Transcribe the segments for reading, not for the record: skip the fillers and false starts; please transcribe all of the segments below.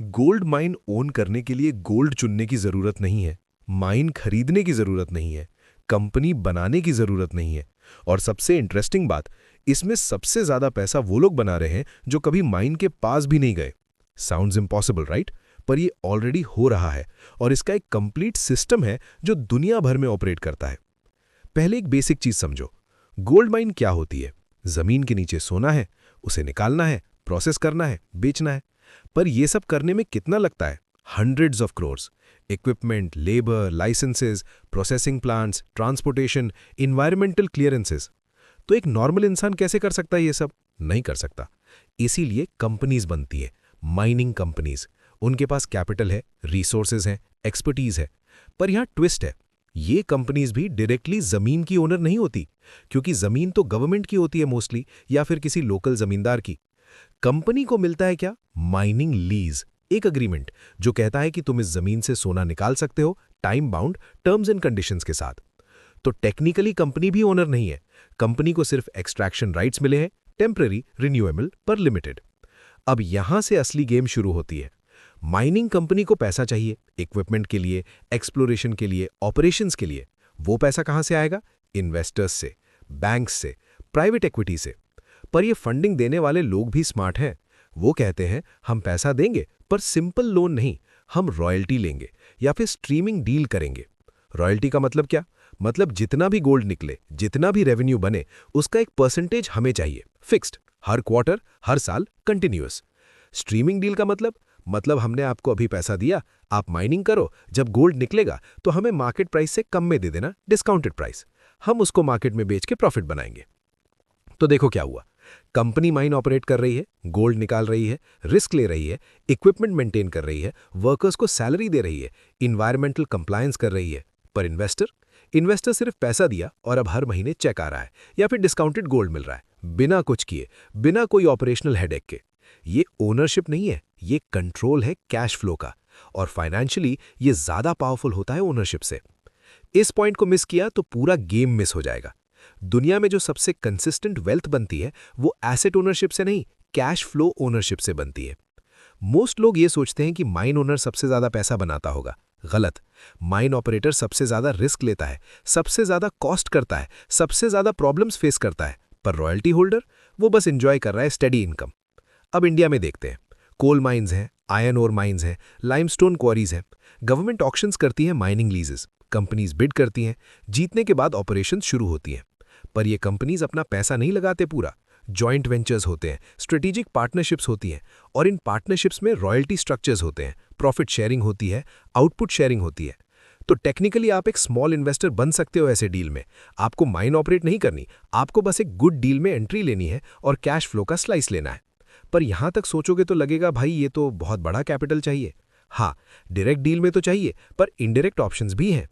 Gold mine own करने के लिए गोल्ड चुनने की जरूरत नहीं है, माइन खरीदने की जरूरत नहीं है, कंपनी बनाने की जरूरत नहीं है। और सबसे इंटरेस्टिंग बात, इसमें सबसे ज्यादा पैसा वो लोग बना रहे हैं जो कभी माइन के पास भी नहीं गए। Sounds impossible, right? पर ये ऑलरेडी हो रहा है और इसका एक कंप्लीट सिस्टम है जो दुनिया भर में ऑपरेट करता है। पहले एक बेसिक चीज समझो, गोल्ड माइन क्या होती है? जमीन के नीचे सोना है, उसे निकालना है, प्रोसेस करना है, बेचना है। पर यह सब करने में कितना लगता है? Hundreds of crores. Equipment, labour, licences, processing plants, transportation, environmental clearances. तो एक नॉर्मल इंसान कैसे कर सकता है ये सब? नहीं कर सकता। इसीलिए कंपनीज बनती है, माइनिंग कंपनीज। उनके पास कैपिटल है, रिसोर्सेज हैं, एक्सपर्टीज है। पर यहां ट्विस्ट है, ये कंपनीज भी डायरेक्टली जमीन की ओनर नहीं होती, क्योंकि जमीन तो गवर्नमेंट की होती है मोस्टली, या फिर किसी लोकल जमींदार की। कंपनी को मिलता है क्या? माइनिंग लीज, एक अग्रीमेंट जो कहता है कि तुम इस जमीन से सोना निकाल सकते हो, time bound, terms and conditions के साथ। तो टेक्निकली कंपनी भी ओनर नहीं है। कंपनी को सिर्फ एक्सट्रैक्शन राइट्स मिले हैं, टेम्पररी, रिन्यूएबल पर लिमिटेड। अब यहां से असली गेम शुरू होती है। माइनिंग कंपनी को पैसा चाहिए, इक्विपमेंट के लिए, एक्सप्लोरेशन के लिए, ऑपरेशंस के लिए। वो पैसा कहां से आएगा? इन्वेस्टर्स से, बैंक्स से, प्राइवेट इक्विटी से। पर ये फंडिंग देने वाले लोग भी स्मार्ट हैं। वो कहते हैं हम पैसा देंगे पर सिंपल लोन नहीं, हम रॉयल्टी लेंगे या फिर स्ट्रीमिंग डील करेंगे। रॉयल्टी का मतलब क्या? मतलब जितना भी गोल्ड निकले, जितना भी रेवेन्यू बने, उसका एक परसेंटेज हमें चाहिए, फिक्स्ड, हर क्वार्टर, हर साल, कंटिन्यूअस। स्ट्रीमिंग डील का मतलब हमने आपको अभी पैसा दिया, आप माइनिंग करो, जब गोल्ड निकलेगा तो हमें मार्केट प्राइस से कम में दे देना, डिस्काउंटेड प्राइस। हम उसको मार्केट में बेच के प्रॉफिट बनाएंगे। तो देखो क्या हुआ, कंपनी माइन ऑपरेट कर रही है, गोल्ड निकाल रही है, रिस्क ले रही है, इक्विपमेंट मेंटेन कर रही है, वर्कर्स को सैलरी दे रही है, इन्वायरमेंटल कंप्लायंस कर रही है। पर इन्वेस्टर सिर्फ पैसा दिया और अब हर महीने चेक आ रहा है या फिर डिस्काउंटेड गोल्ड मिल रहा है, बिना कुछ किए, बिना कोई ऑपरेशनल हेडेक के। ये ओनरशिप नहीं है, ये कंट्रोल है कैश फ्लो का। और फाइनेंशियली ये ज्यादा पावरफुल होता है ओनरशिप से। इस पॉइंट को मिस किया तो पूरा गेम मिस हो जाएगा। दुनिया में जो सबसे कंसिस्टेंट वेल्थ बनती है वो एसेट ओनरशिप से नहीं, कैश फ्लो ओनरशिप से बनती है। मोस्ट लोग ये सोचते हैं कि माइन ओनर सबसे ज्यादा पैसा बनाता होगा। गलत। माइन ऑपरेटर सबसे ज्यादा रिस्क लेता है, सबसे ज्यादा कॉस्ट करता है, सबसे ज्यादा प्रॉब्लम्स फेस करता है। पर रॉयल्टी होल्डर, वो बस एंजॉय कर रहा है स्टेडी इनकम। अब इंडिया में देखते हैं, कोल माइंस हैं, आयरन ओर माइंस हैं, लाइमस्टोन क्वारीज हैं। गवर्नमेंट ऑक्शंस करती है माइनिंग लीजेस, कंपनीज बिड करती हैं, जीतने के बाद ऑपरेशन शुरू होती हैं। पर ये कंपनीज अपना पैसा नहीं लगाते पूरा। जॉइंट वेंचर्स होते हैं, स्ट्रेटेजिक पार्टनरशिप्स होती हैं, और इन पार्टनरशिप्स में रॉयल्टी स्ट्रक्चर्स होते हैं, प्रॉफिट शेयरिंग होती है, आउटपुट शेयरिंग होती है। तो टेक्निकली आप एक स्मॉल इन्वेस्टर बन सकते हो ऐसे डील में। आपको माइन ऑपरेट नहीं करनी, आपको बस एक गुड डील में एंट्री लेनी है और कैश फ्लो का स्लाइस लेना है। पर यहां तक सोचोगे तो लगेगा भाई ये तो बहुत बड़ा कैपिटल चाहिए। हाँ, डायरेक्ट डील में तो चाहिए, पर इनडायरेक्ट ऑप्शंस भी हैं।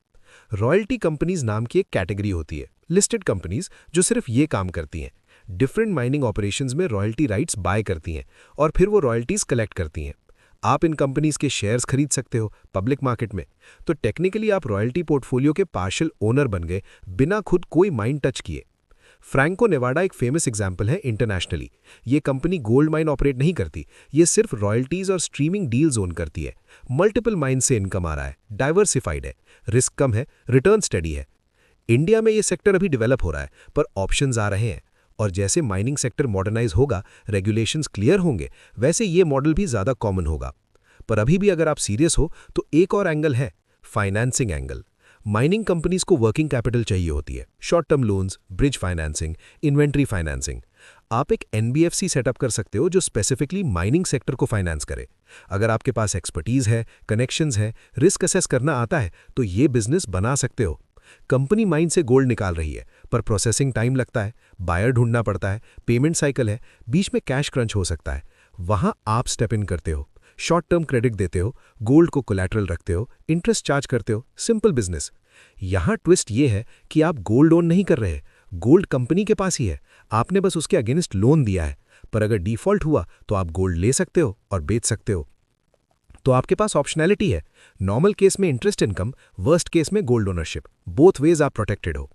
रॉयल्टी कंपनीज नाम की एक कैटेगरी होती है, लिस्टेड कंपनीज जो सिर्फ ये काम करती हैं। डिफरेंट माइनिंग ऑपरेशंस में रॉयल्टी राइट्स बाय करती हैं और फिर वो रॉयल्टीज कलेक्ट करती हैं। आप इन कंपनीज के शेयर्स खरीद सकते हो पब्लिक मार्केट में। तो टेक्निकली आप रॉयल्टी पोर्टफोलियो के पार्शियल ओनर बन गए, बिना खुद कोई माइन टच किए। फ्रैंको नेवाडा एक फेमस एग्जाम्पल है इंटरनेशनली। ये कंपनी गोल्ड माइन ऑपरेट नहीं करती, ये सिर्फ रॉयल्टीज और स्ट्रीमिंग डील्स ओन करती है। मल्टीपल माइन से इनकम आ रहा है, डाइवर्सिफाइड है, रिस्क कम है, रिटर्न स्टडी है। इंडिया में ये सेक्टर अभी डेवलप हो रहा है, पर ऑप्शंस आ रहे हैं। और जैसे माइनिंग सेक्टर मॉडर्नाइज होगा, रेगुलेशंस क्लियर होंगे, वैसे ये मॉडल भी ज़्यादा कॉमन होगा। पर अभी भी अगर आप सीरियस हो तो एक और एंगल है, फाइनेंसिंग एंगल। माइनिंग कंपनीज को वर्किंग कैपिटल चाहिए होती है, short term loans, bridge financing, inventory financing. आप एक एनबीएफसी सेटअप कर सकते हो जो स्पेसिफिकली माइनिंग सेक्टर को फाइनेंस करे। अगर आपके पास एक्सपर्टीज है, कनेक्शंस है, रिस्क असेस करना आता है, तो ये बिजनेस बना सकते हो। कंपनी माइन से गोल्ड निकाल रही है, पर प्रोसेसिंग टाइम लगता है, बायर ढूंढना पड़ता है, पेमेंट साइकिल है, बीच में कैश क्रंच हो सकता है। वहां आप स्टेप इन करते हो, शॉर्ट टर्म क्रेडिट देते हो, गोल्ड को कोलैटरल रखते हो, इंटरेस्ट चार्ज करते हो, सिंपल बिजनेस। यहां ट्विस्ट ये है कि आप गोल्ड ओन नहीं कर रहे, गोल्ड कंपनी के पास ही है, आपने बस उसके अगेंस्ट लोन दिया है। पर अगर डिफॉल्ट हुआ तो आप गोल्ड ले सकते हो और बेच सकते हो। तो आपके पास ऑप्शनैलिटी है, नॉर्मल केस में इंटरेस्ट इनकम, वर्स्ट केस में गोल्ड ओनरशिप, बोथ वेज आप प्रोटेक्टेड हो।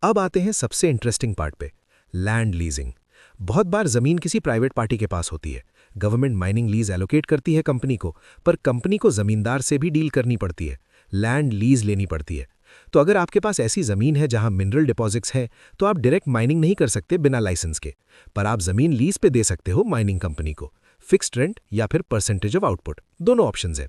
अब आते हैं सबसे इंटरेस्टिंग पार्ट पे, लैंड लीजिंग। बहुत बार जमीन किसी प्राइवेट पार्टी के पास होती है, गवर्नमेंट माइनिंग लीज एलोकेट करती है कंपनी को, पर कंपनी को जमींदार से भी डील करनी पड़ती है, लैंड लीज लेनी पड़ती है। तो अगर आपके पास ऐसी जमीन है जहां मिनरल डिपॉजिट्स हैं, तो आप डायरेक्ट माइनिंग नहीं कर सकते बिना लाइसेंस के, पर आप जमीन लीज पे दे सकते हो माइनिंग कंपनी को, फिक्स्ड रेंट या फिर परसेंटेज ऑफ आउटपुट, दोनों ऑप्शंस है।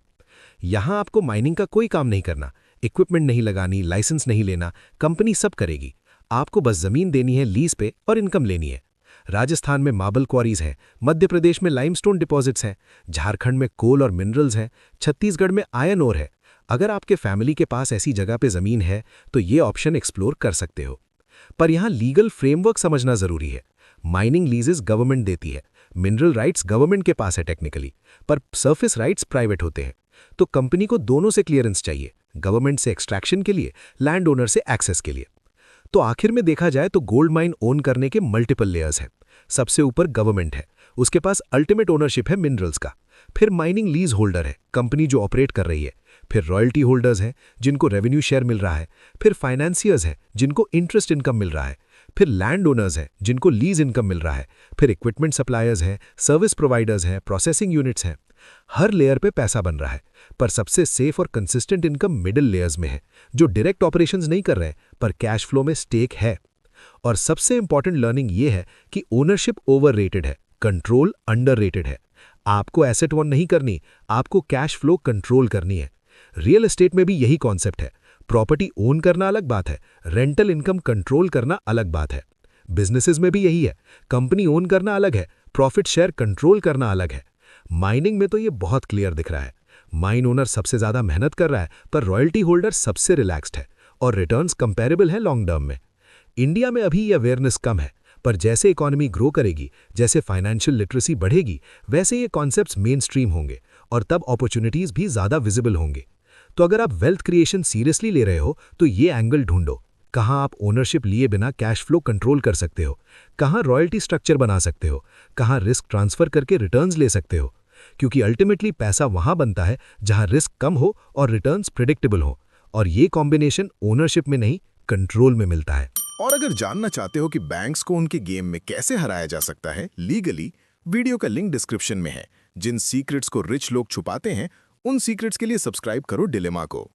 यहां आपको माइनिंग का कोई काम नहीं करना, इक्विपमेंट नहीं लगानी, लाइसेंस नहीं लेना, कंपनी सब करेगी। आपको बस जमीन देनी है लीज पे और इनकम लेनी है। राजस्थान में मार्बल क्वारीज हैं, मध्य प्रदेश में लाइमस्टोन डिपॉजिट्स हैं, झारखंड में कोल और मिनरल्स हैं, छत्तीसगढ़ में आयरन ओर है। अगर आपके फैमिली के पास ऐसी जगह पे जमीन है तो ये ऑप्शन एक्सप्लोर कर सकते हो। पर यहां लीगल फ्रेमवर्क समझना जरूरी है। माइनिंग लीजेस गवर्नमेंट देती है, मिनरल राइट्स गवर्नमेंट के पास है टेक्निकली, पर सरफेस राइट्स प्राइवेट होते हैं। तो कंपनी को दोनों से क्लियरेंस चाहिए, गवर्नमेंट से एक्सट्रैक्शन के लिए, लैंड ओनर से एक्सेस के लिए। तो आखिर में देखा जाए तो गोल्ड माइन ओन करने के मल्टीपल लेयर्स हैं। सबसे ऊपर गवर्नमेंट है, उसके पास अल्टीमेट ओनरशिप है मिनरल्स का। फिर माइनिंग लीज होल्डर है, कंपनी जो ऑपरेट कर रही है। फिर रॉयल्टी होल्डर्स हैं, जिनको रेवेन्यू शेयर मिल रहा है। फिर फाइनेंसियर्स हैं, जिनको इंटरेस्ट इनकम मिल रहा है। फिर लैंड ओनर्स हैं, जिनको लीज इनकम मिल रहा है। फिर इक्विपमेंट सप्लायर्स हैं, सर्विस प्रोवाइडर्स हैं, प्रोसेसिंग यूनिट्स हैं। हर लेयर पे पैसा बन रहा है, पर सबसे सेफ और कंसिस्टेंट इनकम मिडिल लेयर्स में है, जो डायरेक्ट ऑपरेशंस नहीं कर रहे हैं पर कैश फ्लो में स्टेक है। और सबसे इंपॉर्टेंट लर्निंग ये है कि ओनरशिप ओवररेटेड है, कंट्रोल अंडररेटेड है। आपको एसेट ओन नहीं करनी, आपको कैश फ्लो कंट्रोल करनी है। रियल एस्टेट में भी यही कॉन्सेप्ट है। प्रॉपर्टी ओन करना अलग बात है, रेंटल इनकम कंट्रोल करना अलग बात है। बिजनेसेस में भी यही है, कंपनी ओन करना अलग है, प्रॉफिट शेयर कंट्रोल करना अलग है। माइनिंग में तो ये बहुत क्लियर दिख रहा है। माइन ओनर सबसे ज्यादा मेहनत कर रहा है, पर रॉयल्टी होल्डर सबसे रिलैक्स्ड है और रिटर्न्स कंपेरेबल है लॉन्ग टर्म में। इंडिया में अभी ये अवेयरनेस कम है, पर जैसे इकोनॉमी ग्रो करेगी, जैसे फाइनेंशियल लिटरेसी बढ़ेगी, वैसे ये कॉन्सेप्ट्स मेन स्ट्रीम होंगे और तब अपॉर्चुनिटीज भी ज्यादा विजिबल होंगे। तो अगर आप वेल्थ क्रिएशन सीरियसली ले रहे हो तो ये एंगल ढूंढो। कहां आप ओनरशिप लिए बिना कैश फ्लो कंट्रोल कर सकते हो, कहां रॉयल्टी स्ट्रक्चर बना सकते हो, कहां रिस्क ट्रांसफर करके रिटर्न्स ले सकते हो। क्योंकि अल्टीमेटली पैसा वहां बनता है जहां रिस्क कम हो और रिटर्न्स प्रिडिक्टेबल हो, और ये कॉम्बिनेशन ओनरशिप में नहीं, कंट्रोल में मिलता है। और अगर जानना चाहते हो कि बैंक्स को उनके गेम में कैसे हराया जा सकता है लीगली, वीडियो का लिंक डिस्क्रिप्शन में है। जिन सीक्रेट्स को रिच लोग छुपाते हैं, उन सीक्रेट्स के लिए सब्सक्राइब करो डिलेमा को।